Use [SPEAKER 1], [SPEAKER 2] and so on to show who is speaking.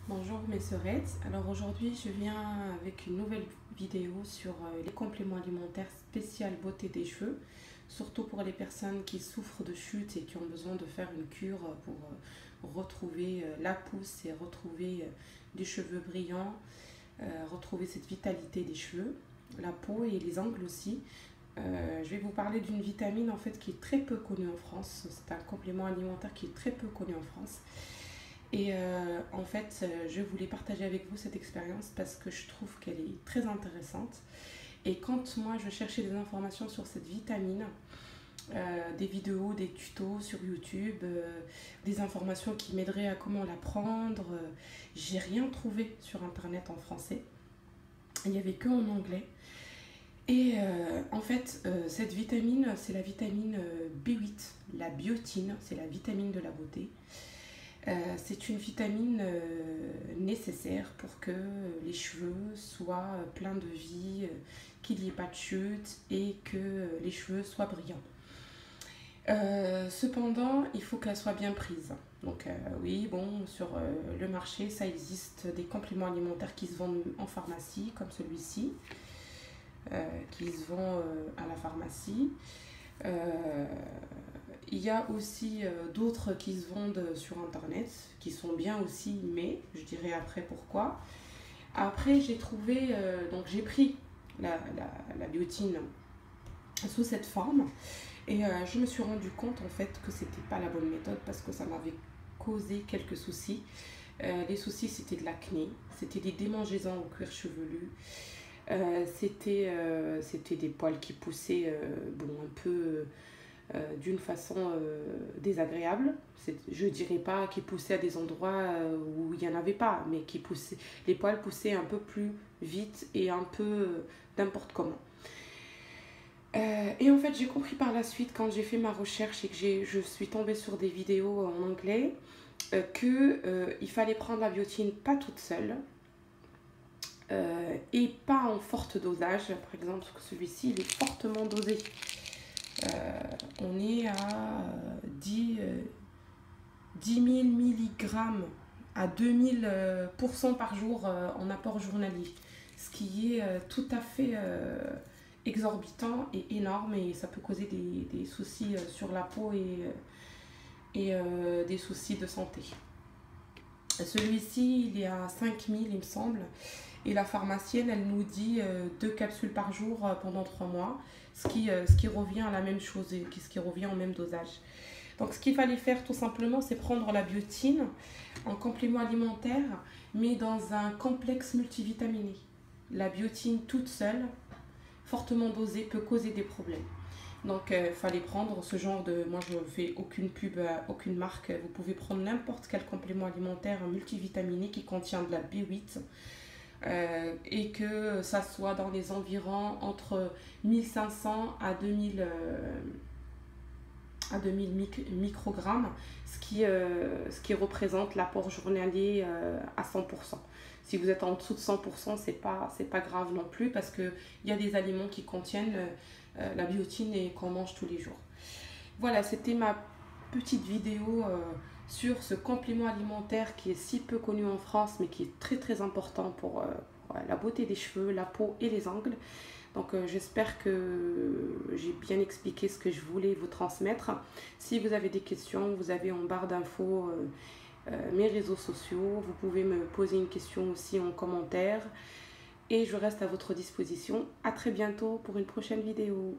[SPEAKER 1] Bonjour mes sœurettes, alors aujourd'hui je viens avec une nouvelle vidéo sur les compléments alimentaires spécial beauté des cheveux, surtout pour les personnes qui souffrent de chute et qui ont besoin de faire une cure pour retrouver la pousse et retrouver des cheveux brillants, retrouver cette vitalité des cheveux, la peau et les ongles aussi. Je vais vous parler d'une vitamine en fait qui est très peu connue en France, c'est un complément alimentaire qui est très peu connu en France. Et en fait, je voulais partager avec vous cette expérience parce que je trouve qu'elle est très intéressante. Et quand moi je cherchais des informations sur cette vitamine, des vidéos, des tutos sur YouTube, des informations qui m'aideraient à comment la prendre, j'ai rien trouvé sur internet en français. Il n'y avait que en anglais. Et en fait, cette vitamine, c'est la vitamine B8, la biotine, c'est la vitamine de la beauté. C'est une vitamine nécessaire pour que les cheveux soient pleins de vie, qu'il n'y ait pas de chute et que les cheveux soient brillants. Cependant, il faut qu'elle soit bien prise. Donc oui, bon, sur le marché, ça existe des compléments alimentaires qui se vendent en pharmacie, comme celui-ci, qui se vend à la pharmacie. Il y a aussi d'autres qui se vendent sur internet, qui sont bien aussi, mais je dirai après pourquoi. Après, j'ai trouvé, donc j'ai pris la biotine sous cette forme et je me suis rendu compte en fait que c'était pas la bonne méthode parce que ça m'avait causé quelques soucis. Les soucis, c'était de l'acné, c'était des démangeaisons au cuir chevelu, c'était des poils qui poussaient bon, un peu d'une façon désagréable. Je dirais pas qui poussaient à des endroits où il n'y en avait pas, mais qui poussaient, les poils poussaient un peu plus vite et un peu n'importe comment. Et en fait, j'ai compris par la suite, quand j'ai fait ma recherche et que je suis tombée sur des vidéos en anglais, qu'il fallait prendre la biotine pas toute seule et pas en forte dosage. Par exemple, celui-ci, il est fortement dosé. On est à 10 000 mg à 2000% par jour en apport journalier, ce qui est tout à fait exorbitant et énorme, et ça peut causer des soucis sur la peau et des soucis de santé. Celui-ci, il est à 5000 il me semble, et la pharmacienne, elle nous dit 2 capsules par jour pendant 3 mois, ce qui revient à la même chose, et ce qui revient au même dosage. Donc ce qu'il fallait faire tout simplement, c'est prendre la biotine en complément alimentaire, mais dans un complexe multivitaminé. La biotine toute seule, fortement dosée, peut causer des problèmes. Donc il fallait prendre ce genre de... Moi je ne fais aucune pub, aucune marque. Vous pouvez prendre n'importe quel complément alimentaire multivitaminé qui contient de la B8. Et que ça soit dans les environs entre 1500 à 2000 microgrammes, ce qui représente l'apport journalier à 100%. Si vous êtes en dessous de 100%, c'est pas grave non plus, parce qu'il y a des aliments qui contiennent la biotine et qu'on mange tous les jours. Voilà, c'était ma petite vidéo sur ce complément alimentaire qui est si peu connu en France, mais qui est très très important pour la beauté des cheveux, la peau et les ongles. Donc j'espère que j'ai bien expliqué ce que je voulais vous transmettre. Si vous avez des questions, vous avez en barre d'infos mes réseaux sociaux. Vous pouvez me poser une question aussi en commentaire. Et je reste à votre disposition. À très bientôt pour une prochaine vidéo.